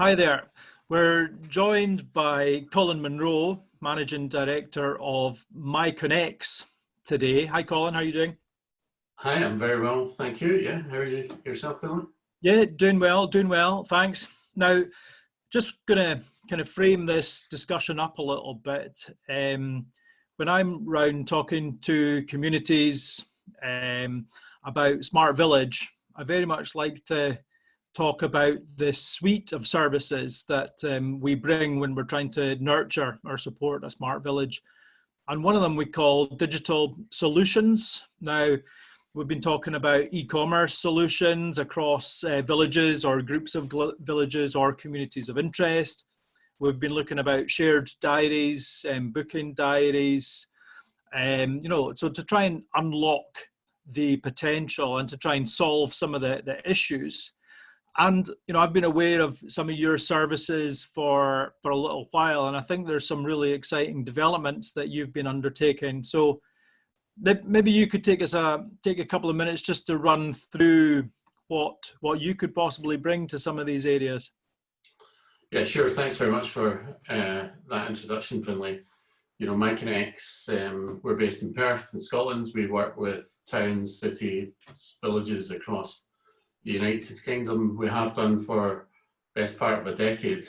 Hi there. We're joined by Colin Munro, Managing Director of MiConex today. Hi Colin, how are you doing? Hi, I'm very well, thank you. Yeah, how are you yourself feeling? Yeah, doing well, thanks. Now, just gonna kind of frame this discussion up a little bit. When I'm round talking to communities about Smart Village, I very much like to talk about the suite of services that we bring when we're trying to nurture or support a smart village. And one of them we call digital solutions. Now, we've been talking about e-commerce solutions across villages or groups of villages or communities of interest. We've been looking about shared diaries and booking diaries, so to try and unlock the potential and to try and solve some of the issues. And, I've been aware of some of your services for a little while, and I think there's some really exciting developments that you've been undertaking. So maybe you could take a couple of minutes just to run through what you could possibly bring to some of these areas. Yeah, sure. Thanks very much for that introduction, Finlay. MiConex, we're based in Perth in Scotland. We work with towns, cities, villages across the United Kingdom. We have done for best part of a decade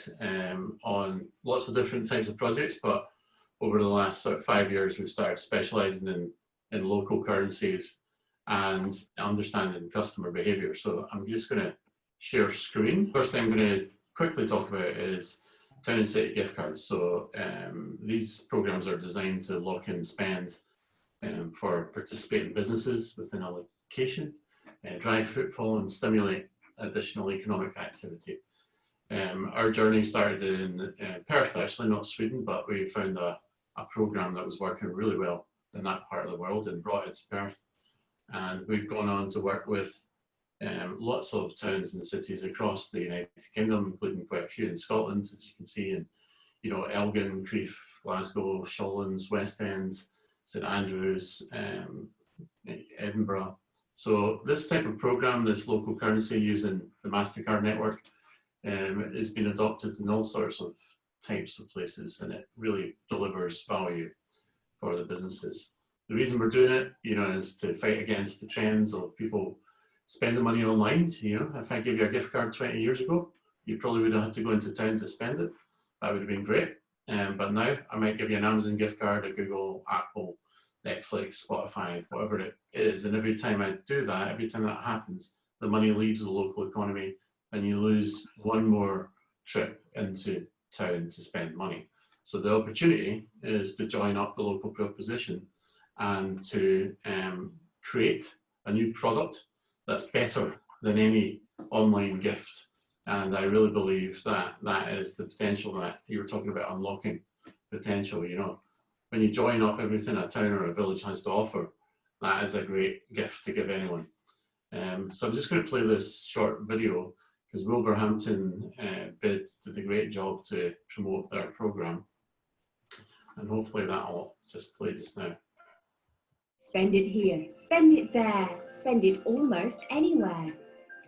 on lots of different types of projects, but over the last sort of 5 years, we've started specializing in local currencies and understanding customer behavior. So I'm just going to share screen. First thing I'm going to quickly talk about is town and city gift cards. So these programs are designed to lock in spend for participating businesses within a location, drive footfall and stimulate additional economic activity. Our journey started in Perth, actually, not Sweden, but we found a program that was working really well in that part of the world and brought it to Perth. And we've gone on to work with lots of towns and cities across the United Kingdom, including quite a few in Scotland, as you can see, in Elgin, Crieff, Glasgow, Shawlands, West End, St Andrews, Edinburgh. So this type of program, this local currency using the MasterCard network, has been adopted in all sorts of types of places, and it really delivers value for the businesses. The reason we're doing it, is to fight against the trends of people spending money online. If I gave you a gift card 20 years ago, you probably would have had to go into town to spend it. That would have been great. But now I might give you an Amazon gift card, a Google, Apple, Netflix, Spotify, whatever it is. And every time I do that, every time that happens, the money leaves the local economy and you lose one more trip into town to spend money. So the opportunity is to join up the local proposition and to create a new product that's better than any online gift. And I really believe that that is the potential that you were talking about, unlocking potential. When you join up everything a town or a village has to offer, that is a great gift to give anyone. So I'm just going to play this short video because Wolverhampton did a great job to promote their program. And hopefully that'll just play just now. Spend it here, spend it there, spend it almost anywhere.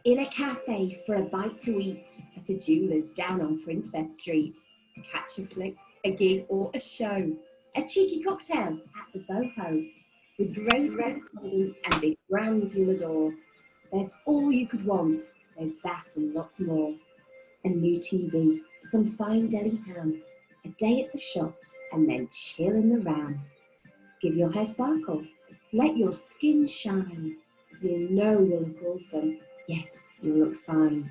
In a cafe for a bite to eat, at a jeweller's down on Princess Street. Catch a flick, a gig or a show. A cheeky cocktail at the Boho. With great independence and big brands you'll adore. There's all you could want, there's that and lots more. A new TV, some fine deli ham. A day at the shops and then chill in the Ram. Give your hair sparkle, let your skin shine. You'll know you'll look awesome, yes, you'll look fine.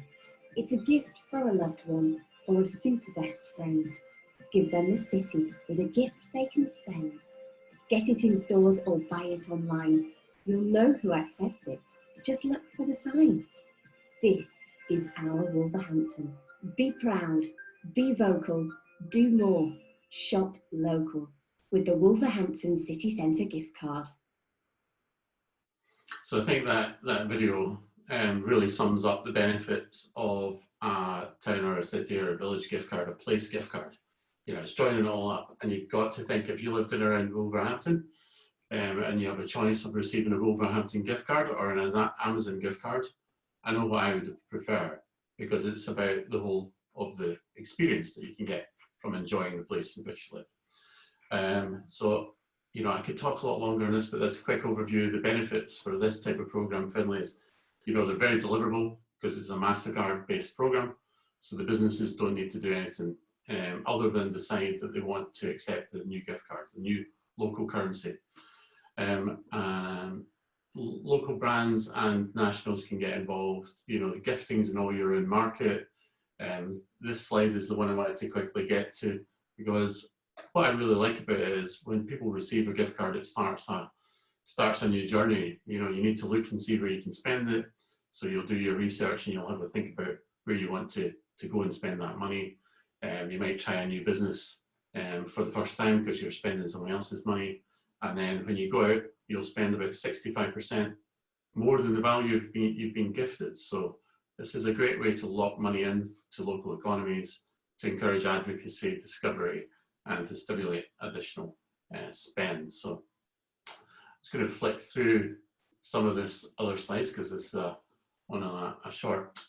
It's a gift for a loved one or a super best friend. Give them the city with a gift they can spend. Get it in stores or buy it online. You'll know who accepts it, just look for the sign. This is our Wolverhampton. Be proud, be vocal, do more, shop local with the Wolverhampton City Centre gift card. So I think that video really sums up the benefits of a town or a city or a village gift card, a place gift card. It's joining it all up, and you've got to think, if you lived in around Wolverhampton and you have a choice of receiving a Wolverhampton gift card or an Amazon gift card, I know what I would prefer, because it's about the whole of the experience that you can get from enjoying the place in which you live. So, you know, I could talk a lot longer on this, but that's a quick overview. The benefits for this type of program, Finlay, is, you know, they're very deliverable because it's a MasterCard-based program. So the businesses don't need to do anything other than decide that they want to accept the new gift card, the new local currency. Local brands and nationals can get involved. You know, the giftings in all your own market. This slide is the one I wanted to quickly get to, because what I really like about it is when people receive a gift card, it starts a new journey. You know, you need to look and see where you can spend it. So you'll do your research and you'll have a think about where you want to go and spend that money. You might try a new business for the first time because you're spending someone else's money. And then when you go out, you'll spend about 65% more than the value you've been gifted. So this is a great way to lock money in to local economies, to encourage advocacy, discovery, and to stimulate additional spend. So I'm just going to flick through some of this other slides because it's on a short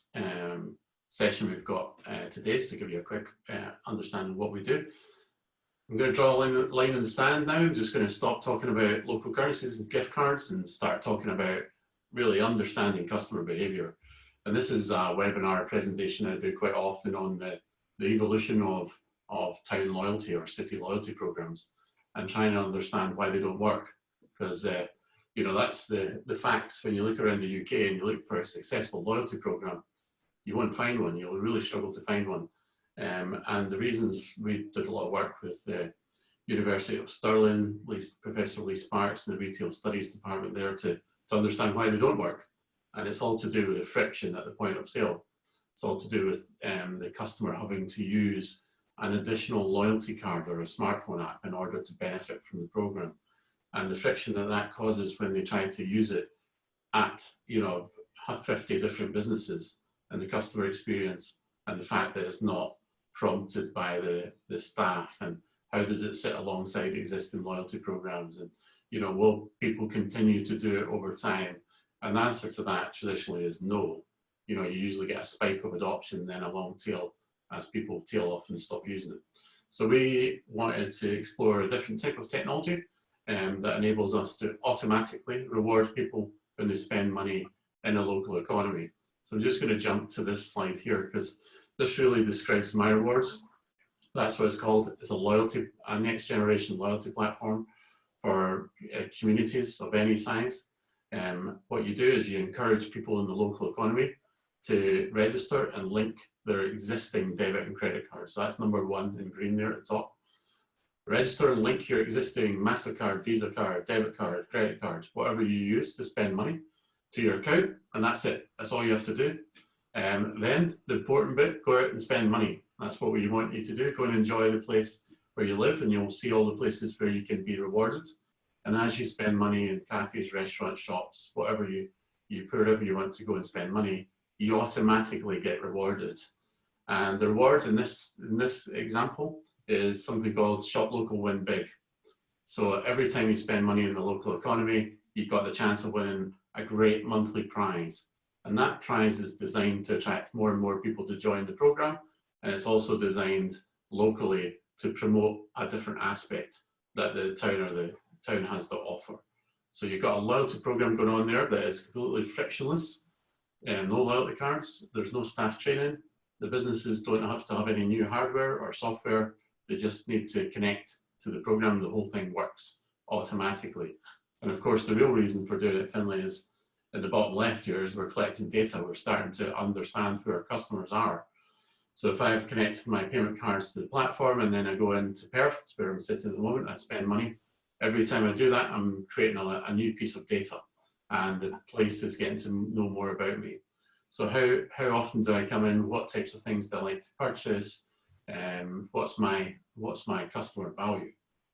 session we've got today, so to give you a quick understanding of what we do. I'm going to draw a line in the sand now. I'm just going to stop talking about local currencies and gift cards and start talking about really understanding customer behaviour. And this is a webinar presentation I do quite often on the evolution of town loyalty or city loyalty programs and trying to understand why they don't work. Because you know, that's the facts. When you look around the UK and you look for a successful loyalty program, you won't find one. You'll really struggle to find one. And the reasons, we did a lot of work with the University of Stirling, Professor Lee Sparks in the Retail Studies Department there to understand why they don't work. And it's all to do with the friction at the point of sale. It's all to do with the customer having to use an additional loyalty card or a smartphone app in order to benefit from the program. And the friction that causes when they try to use it at, you know, 50 different businesses, and the customer experience and the fact that it's not prompted by the staff, and how does it sit alongside existing loyalty programs, and, you know, will people continue to do it over time? And the answer to that traditionally is no. You know, you usually get a spike of adoption, then a long tail as people tail off and stop using it. So we wanted to explore a different type of technology that enables us to automatically reward people when they spend money in a local economy. So I'm just going to jump to this slide here because this really describes my rewards. That's what it's called. It's a next generation loyalty platform for communities of any size. What you do is you encourage people in the local economy to register and link their existing debit and credit cards. So that's number one in green there at the top. Register and link your existing MasterCard, Visa card, debit card, credit cards, whatever you use to spend money, to your account, and that's it. That's all you have to do. Then the important bit, go out and spend money. That's what we want you to do. Go and enjoy the place where you live, and you'll see all the places where you can be rewarded. And as you spend money in cafes, restaurants, shops, wherever you want to go and spend money, you automatically get rewarded. And the reward in this example is something called Shop Local Win Big. So every time you spend money in the local economy, you've got the chance of winning a great monthly prize. And that prize is designed to attract more and more people to join the program. And it's also designed locally to promote a different aspect that the town has to offer. So you've got a loyalty program going on there that is completely frictionless. No loyalty cards, there's no staff training. The businesses don't have to have any new hardware or software. They just need to connect to the program. The whole thing works automatically. And of course, the real reason for doing it, Finlay, is in the bottom left here is we're collecting data. We're starting to understand who our customers are. So if I've connected my payment cards to the platform and then I go into Perth, where I'm sitting at the moment, I spend money. Every time I do that, I'm creating a new piece of data, and the place is getting to know more about me. So how often do I come in? What types of things do I like to purchase? What's my customer value?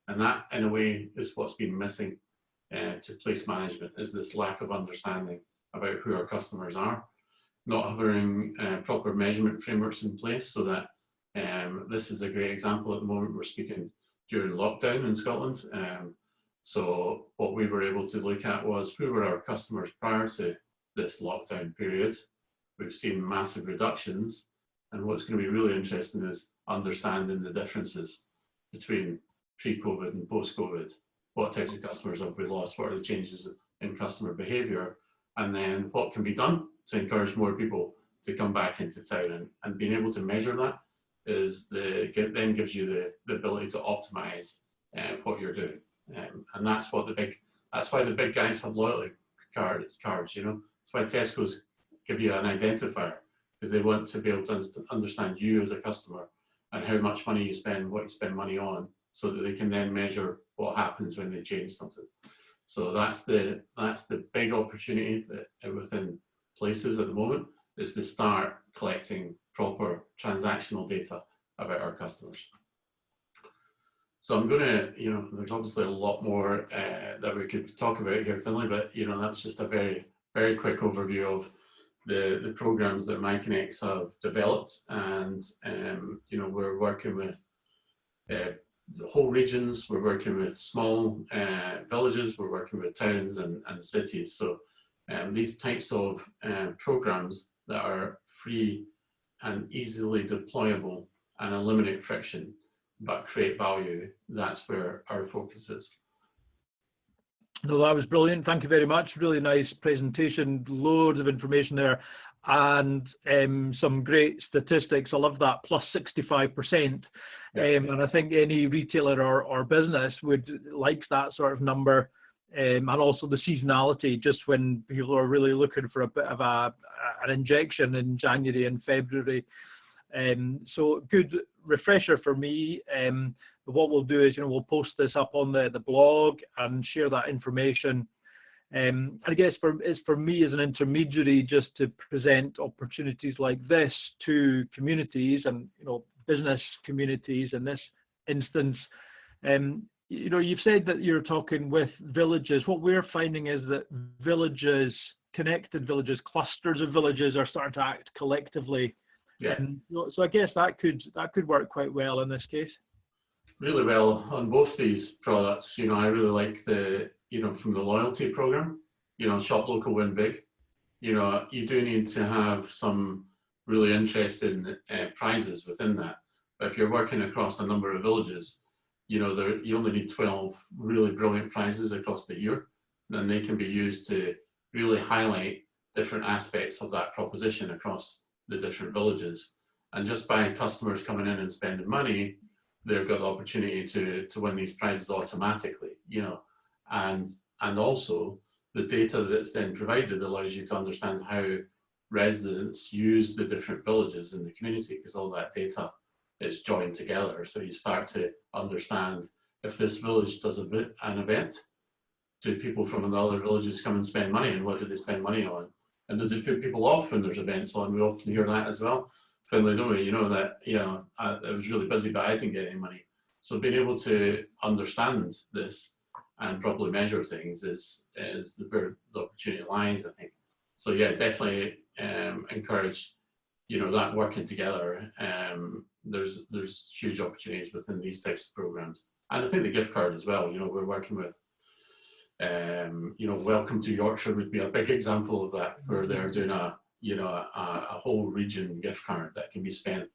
And that, in a way, is what's been missing to place management, is this lack of understanding about who our customers are, not having proper measurement frameworks in place. So that this is a great example at the moment. We're speaking during lockdown in Scotland. So what we were able to look at was who were our customers prior to this lockdown period. We've seen massive reductions And what's going to be really interesting is understanding the differences between pre-COVID and post-COVID. What types of customers have we lost? What are the changes in customer behaviour? And then what can be done to encourage more people to come back into town, and being able to measure that then gives you the ability to optimize what you're doing, and that's why the big guys have loyalty cards. You know, that's why Tesco's give you an identifier, because they want to be able to understand you as a customer and how much money you spend, what you spend money on, so that they can then measure what happens when they change something. So that's the big opportunity that within places at the moment, is to start collecting proper transactional data about our customers. So I'm going to, you know, there's obviously a lot more that we could talk about here, Finlay, but you know, that's just a very, very quick overview of the programs that MiConex have developed, and you know, we're working with the whole regions, we're working with small villages, we're working with towns and cities. So these types of programs that are free and easily deployable and eliminate friction, but create value, that's where our focus is. No, that was brilliant. Thank you very much. Really nice presentation, loads of information there, and some great statistics. I love that, plus 65%. Yeah. And I think any retailer or business likes that sort of number. And also the seasonality, just when people are really looking for a bit of an injection in January and February. So good refresher for me. What we'll do is, you know, we'll post this up on the blog and share that information. I guess it's for me as an intermediary just to present opportunities like this to communities and, you know, business communities in this instance. You know, you've said that you're talking with villages. What we're finding is that villages, connected villages, clusters of villages are starting to act collectively. Yeah. So I guess that could work quite well in this case. Really well on both these products. You know, I really like from the loyalty program, you know, shop local, win big. You know, you do need to have some really interesting prizes within that. But if you're working across a number of villages, you know, you only need 12 really brilliant prizes across the year, and they can be used to really highlight different aspects of that proposition across the different villages. And just by customers coming in and spending money, they've got the opportunity to win these prizes automatically, you know. And also the data that's then provided allows you to understand how residents use the different villages in the community, because all that data is joined together. So you start to understand, if this village does an event, do people from another villages come and spend money, and what do they spend money on? And does it put people off when there's events on? We often hear that as well. Finlay, don't we? You know, that, you know, I was really busy, but I didn't get any money. So being able to understand this and properly measure things is where the opportunity lies, I think. So yeah, definitely encourage, you know, that working together. There's huge opportunities within these types of programs. And I think the gift card as well, you know, we're working with, you know, Welcome to Yorkshire would be a big example of that, where they're doing a whole region gift card that can be spent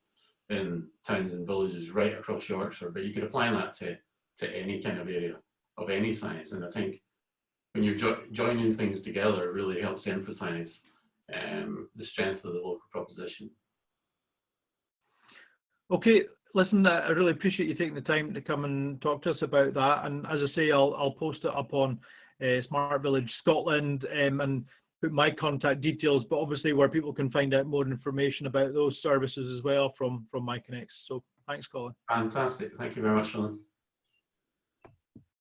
in towns and villages right across Yorkshire. But you could apply that to any kind of area of any size. And I think when you're joining things together, it really helps emphasize the strength of the local proposition. Okay, listen, I really appreciate you taking the time to come and talk to us about that. And as I say, I'll post it up on Smart Village Scotland and put my contact details, but obviously where people can find out more information about those services as well from MiConex. So thanks, Colin. Fantastic. Thank you very much, Colin.